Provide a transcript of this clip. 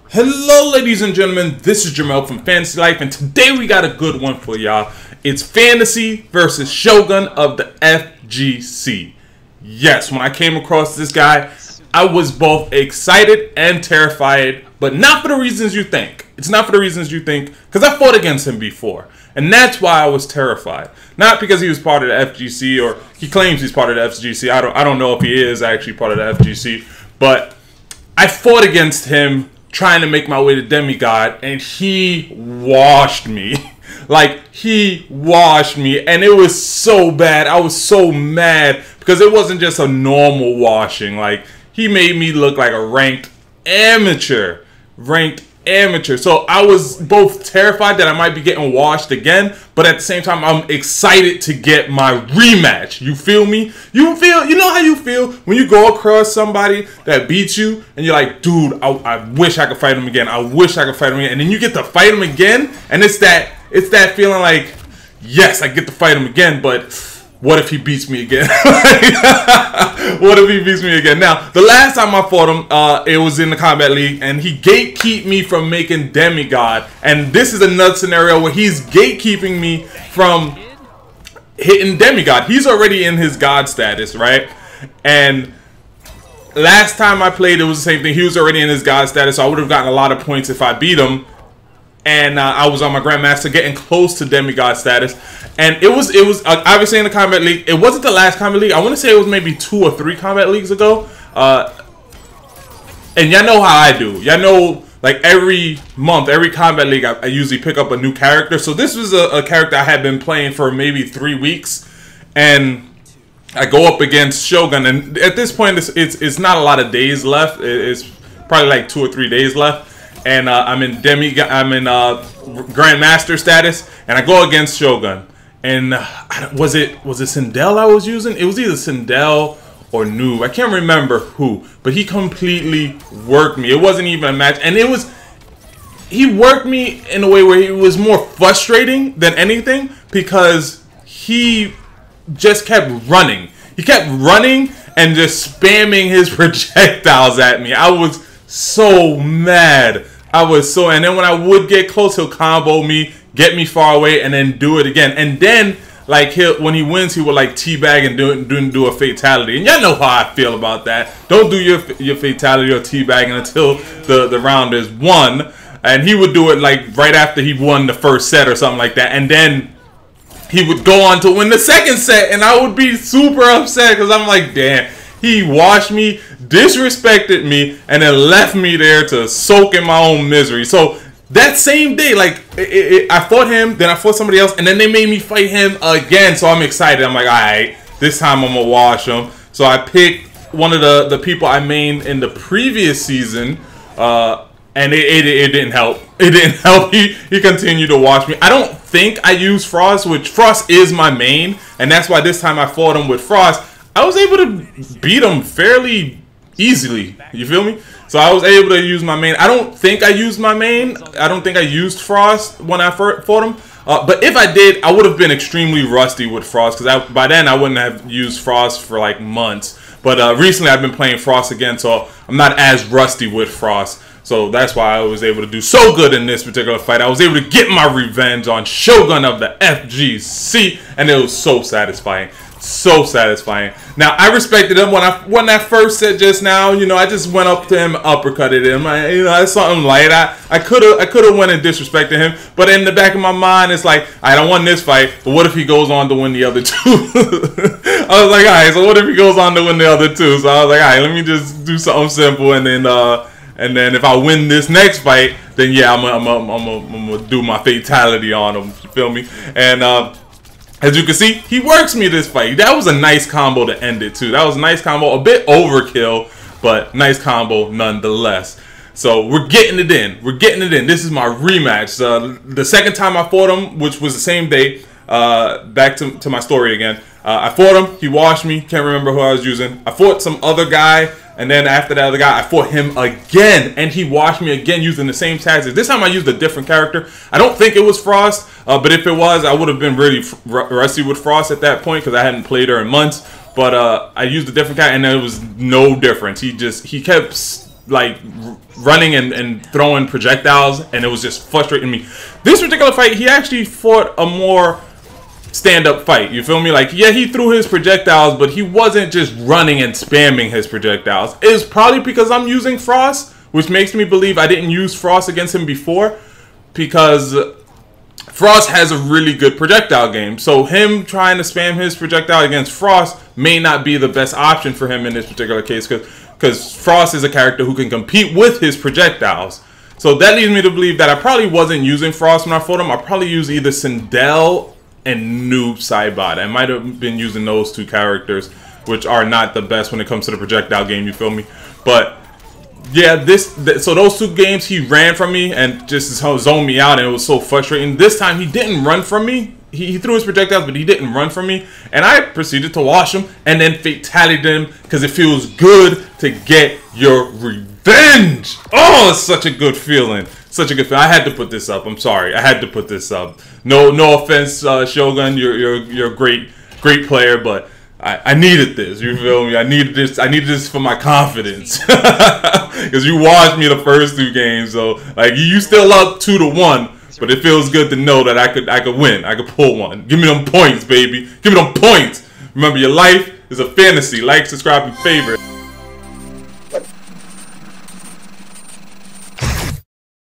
Hello ladies and gentlemen, this is Jamel from Fantasy Life, and today we got a good one for y'all. It's Fantasy versus Shogun of the FGC. Yes, when I came across this guy, I was both excited and terrified, but not for the reasons you think. It's not for the reasons you think, because I fought against him before, and that's why I was terrified. Not because he was part of the FGC, or he claims he's part of the FGC. I don't know if he is actually part of the FGC, but I fought against him trying to make my way to Demigod, and he washed me. Like, he washed me, and it was so bad. I was so mad because it wasn't just a normal washing. Like, he made me look like a ranked amateur. So I was both terrified that I might be getting washed again, but at the same time, I'm excited to get my rematch. You feel me? You know how you feel when you go across somebody that beats you and you're like, dude, I wish I could fight him again. I wish I could fight him again. And then you get to fight him again, and it's that feeling like, yes, I get to fight him again, but what if he beats me again? What if he beats me again? Now, the last time I fought him, it was in the Combat League, and he gatekeeped me from making Demigod. And this is another scenario where he's gatekeeping me from hitting Demigod. He's already in his God status, right? And last time I played, it was the same thing. He was already in his God status, so I would have gotten a lot of points if I beat him. And I was on my Grandmaster, getting close to Demigod status. And it was obviously in the Combat League. It wasn't the last Combat League. I want to say it was maybe 2 or 3 Combat Leagues ago. And y'all know how I do. Y'all know, like, every month, every Combat League, I usually pick up a new character. So this was a character I had been playing for maybe 3 weeks. And I go up against Shogun. And at this point, it's not a lot of days left. It's probably like 2 or 3 days left. And I'm in Grandmaster status, and I go against Shogun. And was it Sindel I was using? It was either Sindel or Noob. I can't remember who, but he completely worked me. It wasn't even a match, and he worked me in a way where it was more frustrating than anything because he just kept running. He kept running and just spamming his projectiles at me. I was so mad. And then when I would get close, he'll combo me, get me far away, and then do it again. And then, like, when he wins, he will, like, teabag and do a fatality. And y'all know how I feel about that. Don't do your fatality or teabagging until the round is won. And he would do it, like, right after he won the first set or something like that. And then he would go on to win the second set, and I would be super upset because I'm like, damn. He washed me, disrespected me, and then left me there to soak in my own misery. So that same day, like, I fought him, then I fought somebody else, and then they made me fight him again. So I'm excited. I'm like, all right, this time I'm going to wash him. So I picked one of the people I mained in the previous season, and it didn't help. It didn't help. He continued to wash me. I don't think I used Frost, which Frost is my main, and that's why this time I fought him with Frost. I was able to beat him fairly easily. You feel me? So I was able to use my main. I don't think I used my main. I don't think I used Frost when I first fought him. But if I did, I would have been extremely rusty with Frost because by then I wouldn't have used Frost for like months. But recently I've been playing Frost again, so I'm not as rusty with Frost. So that's why I was able to do so good in this particular fight. I was able to get my revenge on Shogun of the FGC, and it was so satisfying. So satisfying. Now, I respected him when I first said just now, you know, I just went up to him, uppercutted him. That's something light. I could have went and disrespected him, but in the back of my mind, it's like, I don't want this fight, but what if he goes on to win the other 2? I was like, all right, so what if he goes on to win the other 2? So I was like, all right, let me just do something simple, and then if I win this next fight, then yeah, I'm gonna do my fatality on him. You feel me? And as you can see, he works me this fight. That was a nice combo to end it, too. That was a nice combo. A bit overkill, but nice combo nonetheless. So we're getting it in. We're getting it in. This is my rematch. The second time I fought him, which was the same day, back to my story again. I fought him. He washed me. Can't remember who I was using. I fought some other guy. And then after that other guy, I fought him again, and he washed me again using the same tactics. This time I used a different character. I don't think it was Frost, but if it was, I would have been really rusty with Frost at that point because I hadn't played her in months. But I used a different guy, and there was no difference. He kept like running and throwing projectiles, and it was just frustrating me. This particular fight, he actually fought a more stand-up fight. You feel me? Like, yeah, he threw his projectiles, but he wasn't just running and spamming his projectiles. It's probably because I'm using Frost, which makes me believe I didn't use Frost against him before, because Frost has a really good projectile game. So him trying to spam his projectile against Frost may not be the best option for him in this particular case, because Frost is a character who can compete with his projectiles. So that leads me to believe that I probably wasn't using Frost when I fought him. I probably used either Sindel and Noob Saibot. I might have been using those two characters, which are not the best when it comes to the projectile game, you feel me? But yeah, so those two games he ran from me and just zoned me out, and it was so frustrating. This time he didn't run from me. He threw his projectiles, but he didn't run from me, and I proceeded to wash him and then fatality'd him, because it feels good to get your revenge. Oh, it's such a good feeling. Such a good feeling. I had to put this up. I'm sorry. I had to put this up. No offense, Shogun. You're a great player, but I needed this. You feel me? I needed this. I needed this for my confidence, because you watched me the first two games. So like you still up 2-1, but it feels good to know that I could win. I could pull one. Give me them points, baby. Give me them points. Remember, your life is a fantasy. Like, subscribe, and favorite.